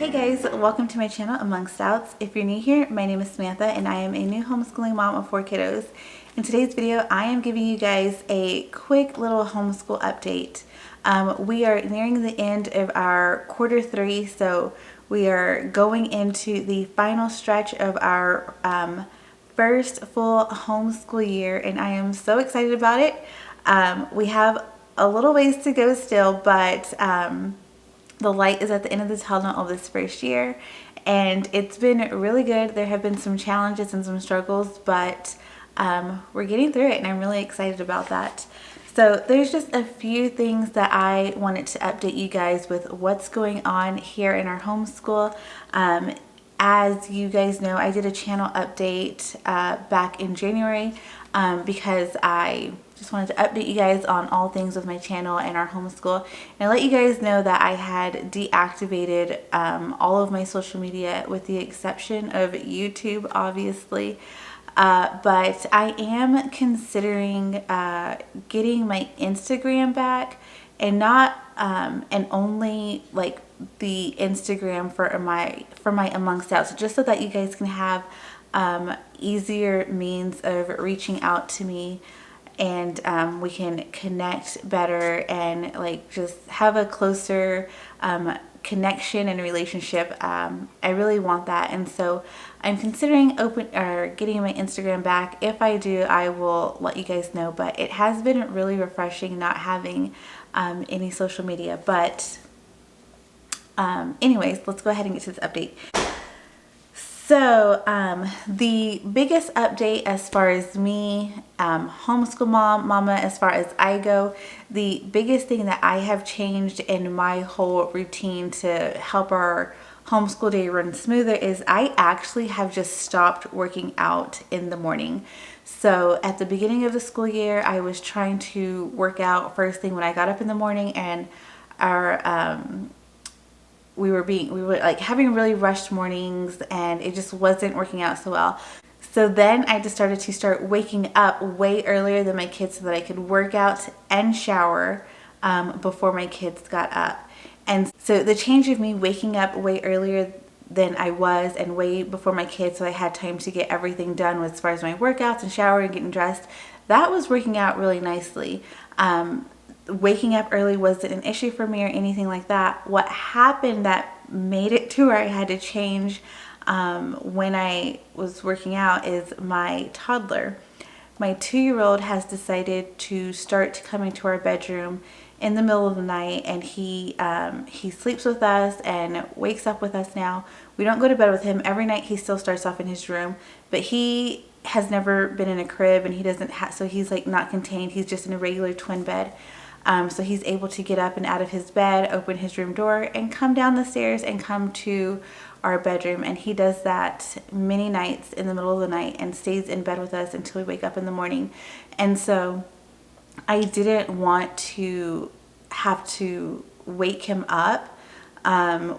Hey guys, welcome to my channel, Amongst Outs. If you're new here, my name is Samantha and I am a new homeschooling mom of 4 kiddos. In today's video, I am giving you guys a quick little homeschool update. We are nearing the end of our quarter 3, so we are going into the final stretch of our first full homeschool year, and I am so excited about it. We have a little ways to go still, but the light is at the end of the tunnel of this first year, and it's been really good. There have been some challenges and some struggles, but we're getting through it, and I'm really excited about that. So there's just a few things that I wanted to update you guys with what's going on here in our homeschool. As you guys know, I did a channel update back in January because I just wanted to update you guys on all things with my channel and our homeschool, and let you guys know that I had deactivated all of my social media with the exception of YouTube, obviously. But I am considering getting my Instagram back, and not and only like the Instagram for my Amongst Outs, just so that you guys can have easier means of reaching out to me, and we can connect better and like just have a closer connection and relationship. I really want that, and so I'm considering getting my Instagram back. If I do, I will let you guys know, but it has been really refreshing not having any social media. But anyways, let's go ahead and get to this update. So the biggest update as far as me, homeschool mama, as far as I go, the biggest thing that I have changed in my whole routine to help our homeschool day run smoother is I actually have just stopped working out in the morning. So at the beginning of the school year, I was trying to work out first thing when I got up in the morning, and our we were like having really rushed mornings, and it just wasn't working out so well. So then I just started to waking up way earlier than my kids so that I could work out and shower before my kids got up. And so the change of me waking up way earlier than I was and way before my kids, so I had time to get everything done as far as my workouts and showering and getting dressed, that was working out really nicely. Waking up early wasn't an issue for me or anything like that. What happened that made it to where I had to change when I was working out is my toddler. My 2-year-old has decided to start coming to our bedroom in the middle of the night, and he sleeps with us and wakes up with us now. We don't go to bed with him. Every night he still starts off in his room, but he has never been in a crib, and he doesn't so he's like not contained. He's just in a regular twin bed. So he's able to get up and out of his bed, open his room door, and come down the stairs and come to our bedroom. And he does that many nights in the middle of the night and stays in bed with us until we wake up in the morning. And so I didn't want to have to wake him up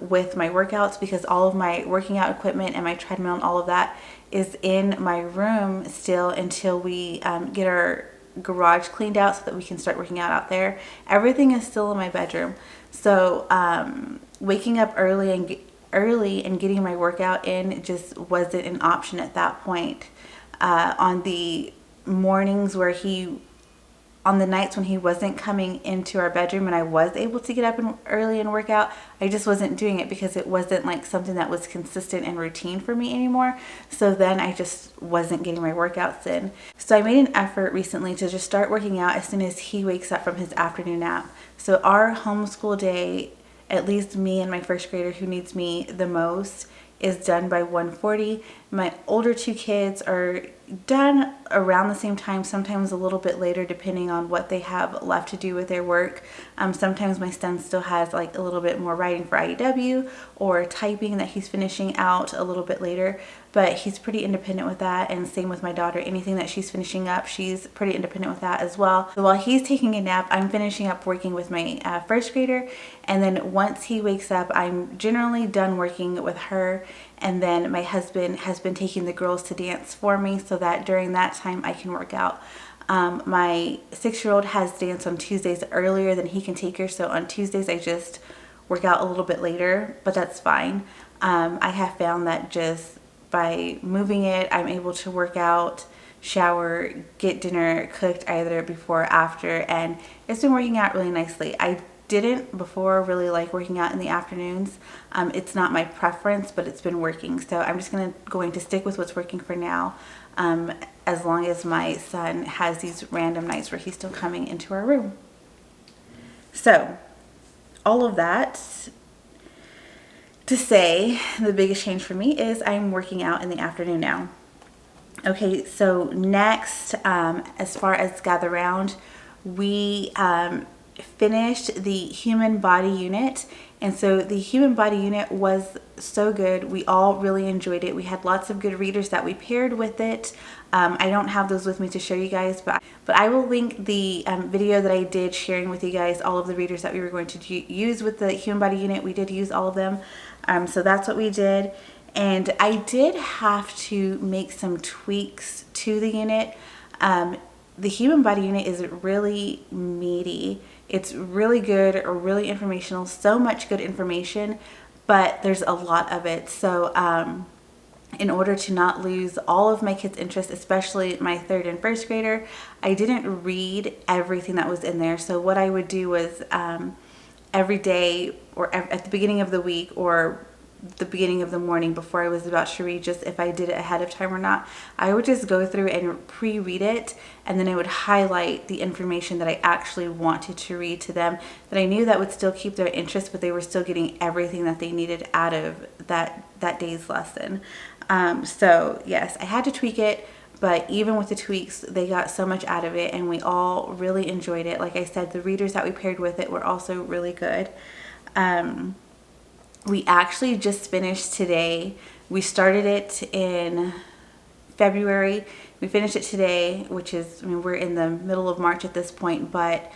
with my workouts, because all of my working out equipment and my treadmill and all of that is in my room still until we get our garage cleaned out so that we can start working out there. Everything is still in my bedroom. So waking up early and getting my workout in just wasn't an option at that point. On the mornings on the nights when he wasn't coming into our bedroom and I was able to get up early and work out, I just wasn't doing it because it wasn't like something that was consistent and routine for me anymore. So then I just wasn't getting my workouts in. So I made an effort recently to just start working out as soon as he wakes up from his afternoon nap. So our homeschool day, at least me and my first grader who needs me the most, is done by 1:40. My older 2 kids are done around the same time, sometimes a little bit later depending on what they have left to do with their work. Sometimes my son still has like a little bit more writing for IEW or typing that he's finishing out a little bit later, but he's pretty independent with that, and same with my daughter. Anything that she's finishing up, she's pretty independent with that as well. So while he's taking a nap, I'm finishing up working with my first grader, and then once he wakes up, I'm generally done working with her, and then my husband has been taking the girls to dance for me so that during that time I can work out. My 6-year-old has dance on Tuesdays earlier than he can take her, so on Tuesdays I just work out a little bit later, but that's fine. I have found that just by moving it, I'm able to work out, shower, get dinner cooked either before or after, and it's been working out really nicely. I didn't before really like working out in the afternoons. It's not my preference, but it's been working. So I'm just going to stick with what's working for now, as long as my son has these random nights where he's still coming into our room. So all of that to say, the biggest change for me is I'm working out in the afternoon now. Okay, so next, as far as gather round, we finished the human body unit. And so the human body unit was so good. We all really enjoyed it. We had lots of good readers that we paired with it. I don't have those with me to show you guys, but I will link the video that I did sharing with you guys all of the readers that we were going to use with the human body unit. We did use all of them. So that's what we did. And I did have to make some tweaks to the unit. The human body unit is really meaty. It's really good, or really informational, so much good information, but there's a lot of it. So in order to not lose all of my kids' interest, especially my 3rd and 1st grader, I didn't read everything that was in there. So what I would do was every day, or at the beginning of the week, or the beginning of the morning before I was about to read, just if I did it ahead of time or not, I would just go through and pre-read it, and then I would highlight the information that I actually wanted to read to them, that I knew that would still keep their interest, but they were still getting everything that they needed out of that day's lesson. So yes, I had to tweak it, but even with the tweaks, they got so much out of it, and we all really enjoyed it. Like I said, the readers that we paired with it were also really good. We actually just finished today. We started it in February. We finished it today, which is, I mean, we're in the middle of March at this point, but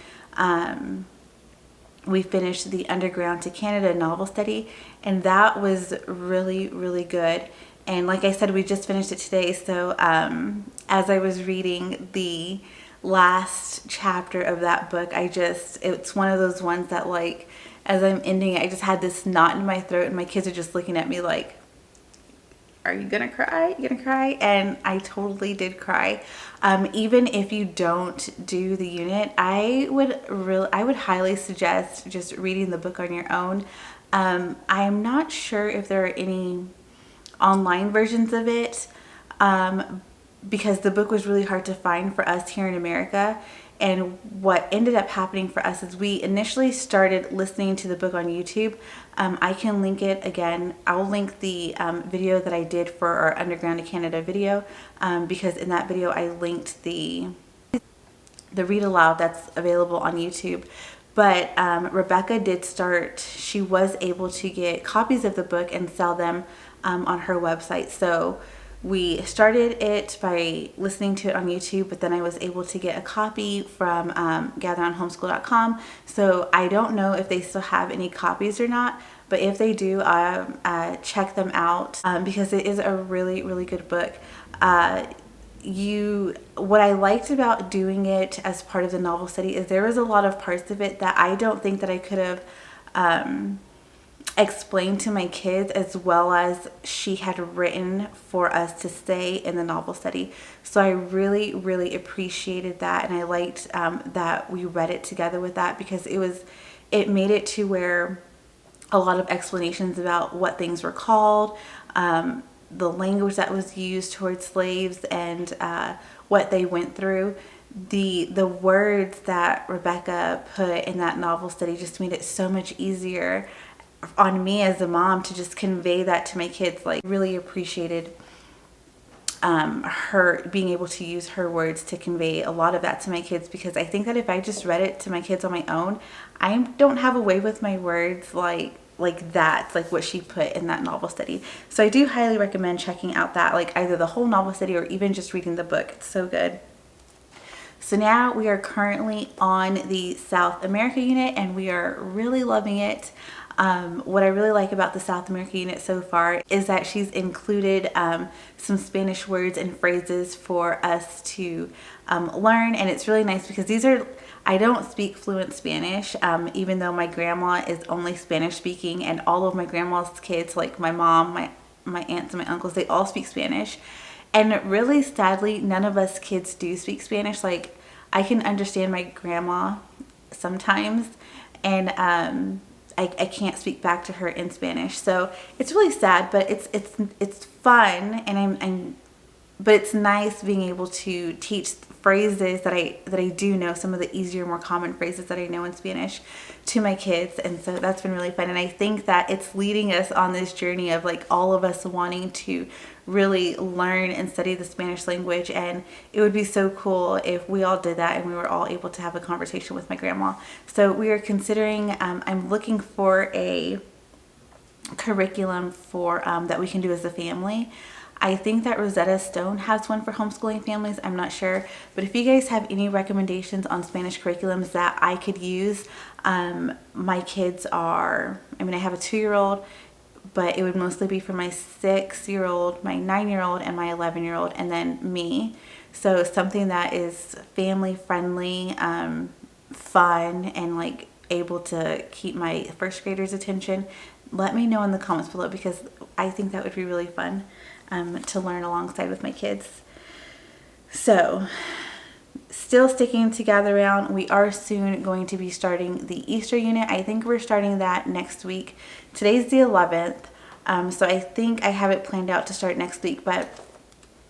we finished the Underground to Canada novel study, and that was really, really good. And like I said, we just finished it today. So as I was reading the last chapter of that book, it's one of those ones that, like, as I'm ending it, I just had this knot in my throat, and my kids are just looking at me like, are you gonna cry? You gonna cry? And I totally did cry. Even if you don't do the unit, I would highly suggest just reading the book on your own. I'm not sure if there are any online versions of it, because the book was really hard to find for us here in America. And what ended up happening for us is we initially started listening to the book on YouTube. I can link it again. I'll link the video that I did for our Underground to Canada video, because in that video I linked the read aloud that's available on YouTube. But Rebecca did she was able to get copies of the book and sell them on her website. So we started it by listening to it on YouTube, but then I was able to get a copy from gatheronhomeschool.com. So I don't know if they still have any copies or not, but if they do, check them out, because it is a really, really good book. What I liked about doing it as part of the novel study is there was a lot of parts of it that I don't think that I could have explained to my kids as well as she had written for us to say in the novel study. So I really, really appreciated that, and I liked that we read it together with that, because it made it to where a lot of explanations about what things were called, the language that was used towards slaves, and what they went through. The words that Rebecca put in that novel study just made it so much easier on me as a mom to just convey that to my kids. Like, really appreciated her being able to use her words to convey a lot of that to my kids, because I think that if I just read it to my kids on my own, I don't have a way with my words like that, like what she put in that novel study. So I do highly recommend checking out that, like, either the whole novel study or even just reading the book. It's so good. So now we are currently on the South America unit, and we are really loving it. What I really like about the South America unit so far is that she's included some Spanish words and phrases for us to learn, and it's really nice because these are, I don't speak fluent Spanish, even though my grandma is only Spanish speaking, and all of my grandma's kids, like my mom, my aunts and my uncles, they all speak Spanish. And really sadly, none of us kids do speak Spanish. Like, I can understand my grandma sometimes, and I can't speak back to her in Spanish. So it's really sad, but it's fun, and but it's nice being able to teach phrases that I do know, some of the easier, more common phrases that I know in Spanish, to my kids. And so that's been really fun. And I think that it's leading us on this journey of like all of us wanting to really learn and study the Spanish language. And it would be so cool if we all did that and we were all able to have a conversation with my grandma. So we are considering, I'm looking for a curriculum for that we can do as a family. I think that Rosetta Stone has one for homeschooling families. I'm not sure. But if you guys have any recommendations on Spanish curriculums that I could use, my kids are, I have a 2-year-old, but it would mostly be for my 6-year-old, my 9-year-old, and my 11-year-old, and then me. So something that is family friendly, fun, and like able to keep my first graders' attention. Let me know in the comments below, because I think that would be really fun to learn alongside with my kids. So still sticking to Gather Round, we are soon going to be starting the Easter unit. I think we're starting that next week. Today's the 11th, so I think I have it planned out to start next week, but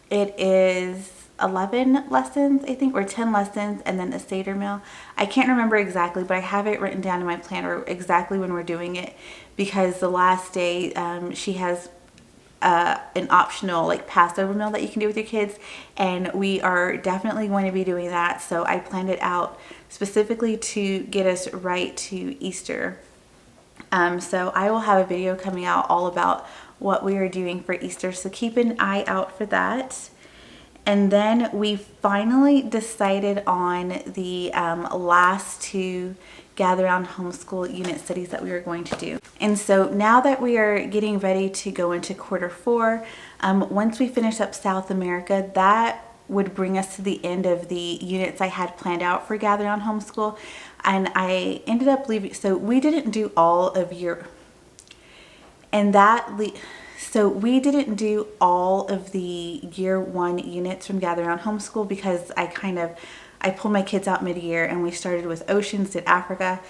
it is 11 lessons, I think, or 10 lessons, and then a Seder meal. I can't remember exactly, but I have it written down in my planner exactly when we're doing it, because the last day she has an optional like Passover meal that you can do with your kids, and we are definitely going to be doing that. So I planned it out specifically to get us right to Easter. So I will have a video coming out all about what we are doing for Easter, so keep an eye out for that. And then we finally decided on the last 2 Gather Round Homeschool unit studies that we were going to do. And so now that we are getting ready to go into Q4, once we finish up South America, that would bring us to the end of the units I had planned out for Gather Round Homeschool. And I ended up leaving, so we didn't do all of year, and so we didn't do all of the year 1 units from Gather Round Homeschool, because I pulled my kids out mid-year, and we started with oceans, did Africa,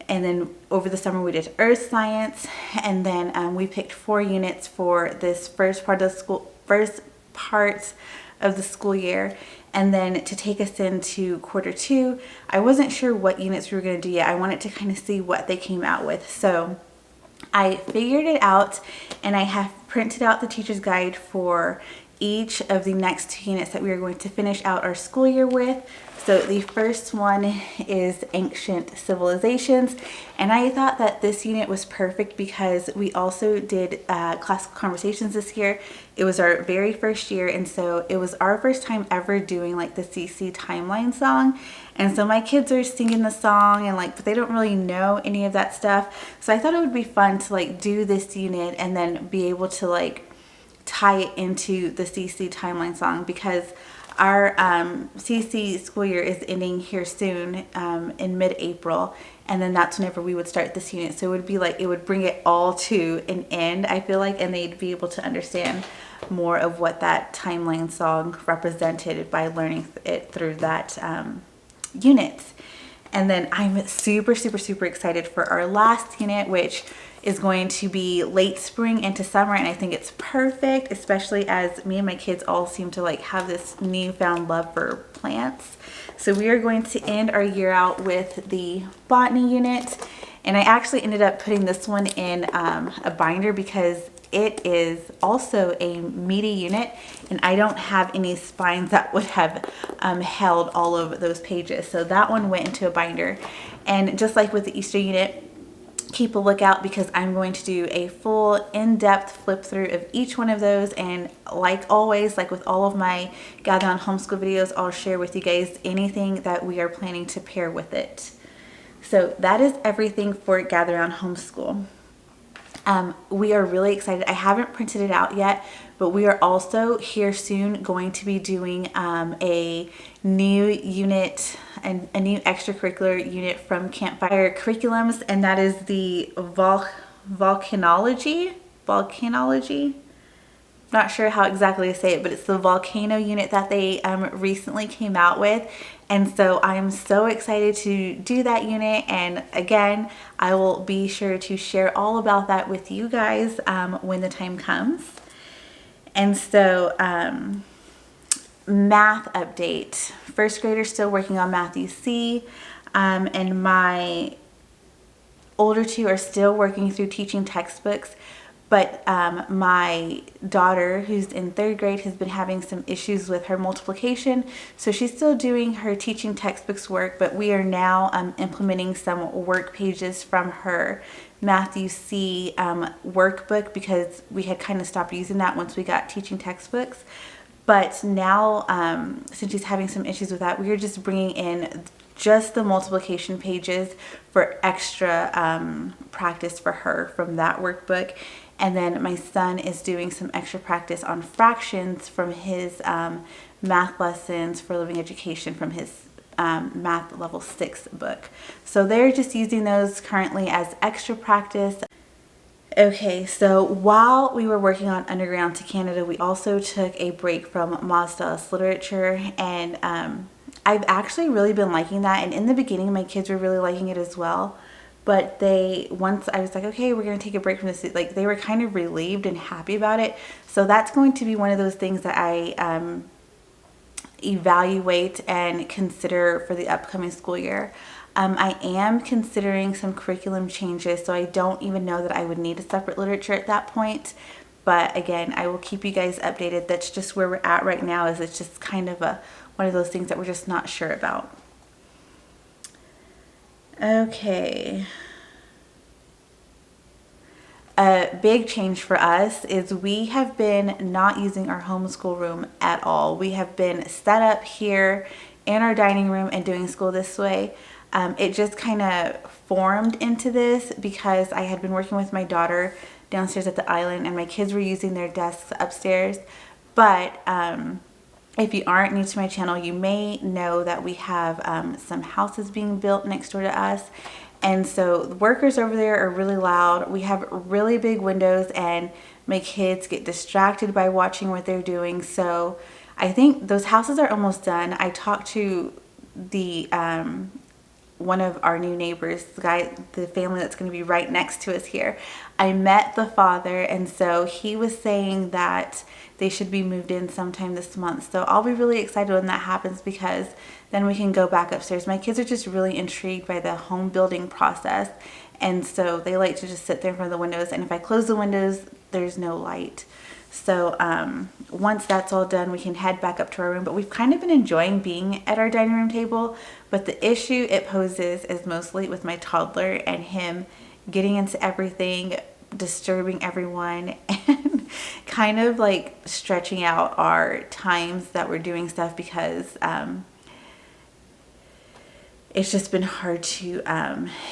and then over the summer we did earth science, and then we picked 4 units for this first part of the school year. And then to take us into Q2, I wasn't sure what units we were going to do yet. I wanted to kind of see what they came out with. So I figured it out, and I have printed out the teacher's guide for each of the next 2 units that we are going to finish out our school year with. So the first one is Ancient Civilizations, and I thought that this unit was perfect because we also did classical conversations this year. It was our very first year, and so it was our first time ever doing like the CC timeline song. And so my kids are singing the song, and but they don't really know any of that stuff. So I thought it would be fun to do this unit and then be able to tie it into the CC timeline song, because our CC school year is ending here soon, in mid-April, and then that's whenever we would start this unit. So it would be it would bring it all to an end, I feel like, and they'd be able to understand more of what that timeline song represented by learning it through that unit. And then I'm super excited for our last unit, which is going to be late spring into summer, and I think it's perfect, especially as me and my kids all seem to have this newfound love for plants. So we are going to end our year out with the botany unit, and I actually ended up putting this one in a binder because it is also a meaty unit, and I don't have any spines that would have held all of those pages. So that one went into a binder. And just like with the Easter unit, keep a lookout, because I'm going to do a full in-depth flip through of each one of those. And like always, like with all of my Gather Round Homeschool videos, I'll share with you guys anything that we are planning to pair with it. So that is everything for Gather Round Homeschool. We are really excited. I haven't printed it out yet, but we are also here soon going to be doing a new unit and a new extracurricular unit from Campfire Curriculums, and that is the volcanology. Not sure how exactly to say it, but it's the volcano unit that they recently came out with. And so I am so excited to do that unit. And again, I will be sure to share all about that with you guys when the time comes. And so math update. First graders still working on Matthew C. And my older two are still working through teaching textbooks. But my daughter, who's in 3rd grade, has been having some issues with her multiplication. So she's still doing her teaching textbooks work, but we are now implementing some work pages from her Matthew C workbook, because we had kind of stopped using that once we got teaching textbooks. But now, since she's having some issues with that, we are just bringing in just the multiplication pages for extra practice for her from that workbook. And then my son is doing some extra practice on fractions from his math lessons for living education from his math level 6 book. So they're just using those currently as extra practice. Okay, so while we were working on Underground to Canada, we also took a break from amongstouts literature, and I've actually really been liking that. And in the beginning, my kids were really liking it as well. But once I was like, okay, we're going to take a break from this, like they were kind of relieved and happy about it. So that's going to be one of those things that I evaluate and consider for the upcoming school year. I am considering some curriculum changes, so I don't even know that I would need a separate literature at that point. But again, I will keep you guys updated. That's just where we're at right now, is it's just kind of one of those things that we're just not sure about. Okay. A big change for us is we have been not using our homeschool room at all. We have been set up here in our dining room and doing school this way. It just kind of formed into this because I had been working with my daughter downstairs at the island, and my kids were using their desks upstairs. But if you aren't new to my channel, you may know that we have some houses being built next door to us. And so the workers over there are really loud. We have really big windows, and my kids get distracted by watching what they're doing. So I think those houses are almost done. I talked to the one of our new neighbors, the family that's going to be right next to us here. I met the father, and so he was saying that they should be moved in sometime this month. So I'll be really excited when that happens, because then we can go back upstairs. My kids are just really intrigued by the home building process, and so they like to just sit there in front of the windows, and if I close the windows, there's no light. So once that's all done, we can head back up to our room. But we've kind of been enjoying being at our dining room table. But the issue it poses is mostly with my toddler and him getting into everything, disturbing everyone, and kind of like stretching out our times that we're doing stuff, because it's just been hard to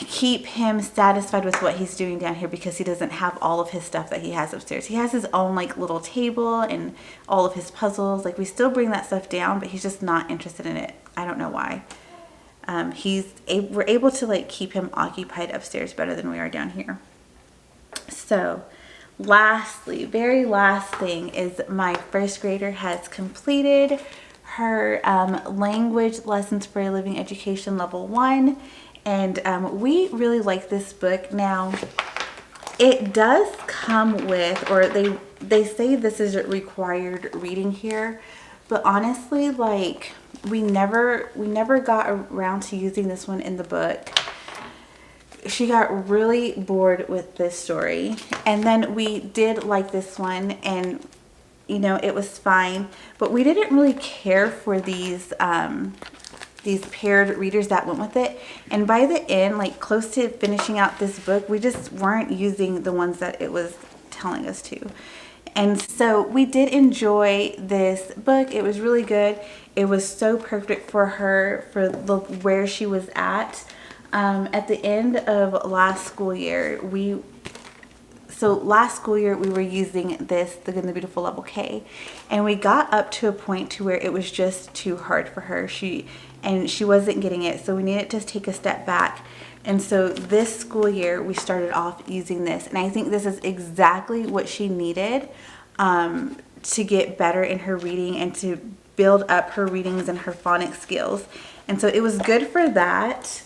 keep him satisfied with what he's doing down here, because he doesn't have all of his stuff that he has upstairs. He has his own like little table and all of his puzzles. Like, we still bring that stuff down, but he's just not interested in it. I don't know why. We're able to like keep him occupied upstairs better than we are down here. So lastly, very last thing is my first grader has completed her language lessons for living education level 1, and we really like this book. Now it does come with, or they say this is required reading here, but honestly, like, we never got around to using this one in the book. She got really bored with this story, and then we did like this one, and you know, it was fine, but we didn't really care for these paired readers that went with it. And by the end, like close to finishing out this book, we just weren't using the ones that it was telling us to. And so we did enjoy this book. It was really good. It was so perfect for her, for where she was at. At the end of last school year, we So last school year we were using this, the Good and the Beautiful Level K, and we got up to a point to where it was just too hard for her. She wasn't getting it, so we needed to take a step back. And so this school year we started off using this, and I think this is exactly what she needed to get better in her reading and to build up her readings and her phonics skills. And so it was good for that.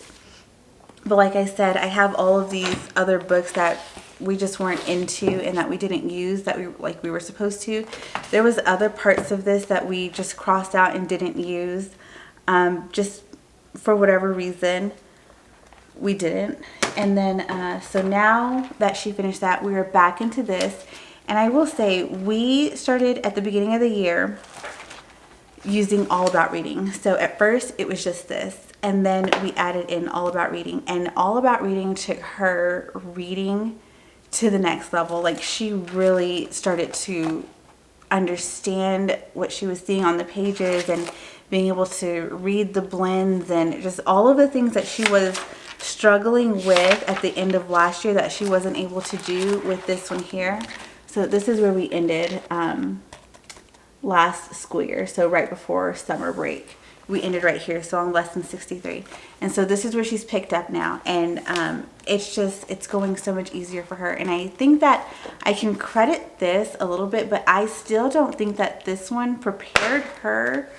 But like I said, I have all of these other books that we just weren't into and that we didn't use that we were supposed to. There was other parts of this that we just crossed out and didn't use, just for whatever reason we didn't. And then so now that she finished that, we are back into this. And I will say, we started at the beginning of the year using All About Reading. So at first it was just this, and then we added in All About Reading, and All About Reading took her reading to the next level. Like, she really started to understand what she was seeing on the pages and being able to read the blends and just all of the things that she was struggling with at the end of last year that she wasn't able to do with this one here. So this is where we ended last school year, so right before summer break. We ended right here, so on lesson 63. And so this is where she's picked up now, and it's going so much easier for her. And I think that I can credit this a little bit, but I still don't think that this one prepared her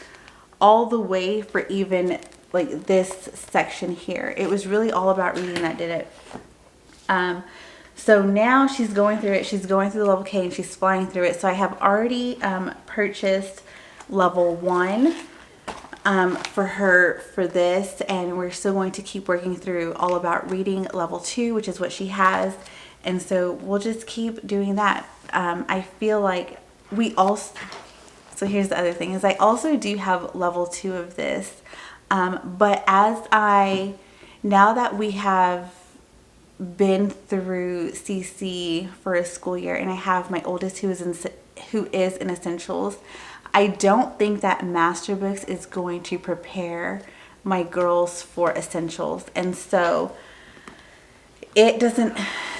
all the way for even like this section here. It was really All About Reading that did it. So now she's going through it. She's going through the level K and she's flying through it. So I have already purchased level 1 for her for this, and we're still going to keep working through All About Reading level 2, which is what she has. And so we'll just keep doing that. I feel like we also, so here's the other thing, is I also do have level 2 of this. But now that we have been through CC for a school year, and I have my oldest who is in Essentials, I don't think that Master Books is going to prepare my girls for Essentials. And so it doesn't,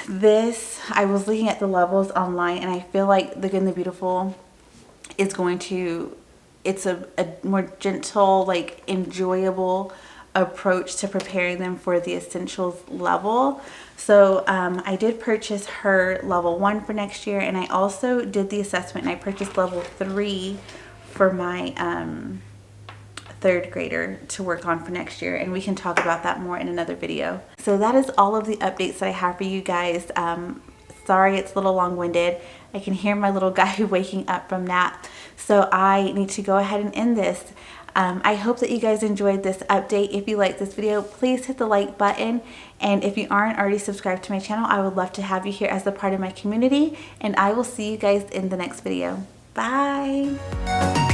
I was looking at the levels online, and I feel like the Good and the Beautiful is going to, it's a more gentle, like enjoyable approach to preparing them for the Essentials level. So I did purchase her level 1 for next year, and I also did the assessment, and I purchased level 3 for my 3rd grader to work on for next year, and we can talk about that more in another video. So that is all of the updates that I have for you guys. Sorry it's a little long-winded. I can hear my little guy waking up from nap, so I need to go ahead and end this. I hope that you guys enjoyed this update. If you like this video, please hit the like button, and if you aren't already subscribed to my channel, I would love to have you here as a part of my community, and I will see you guys in the next video. Bye!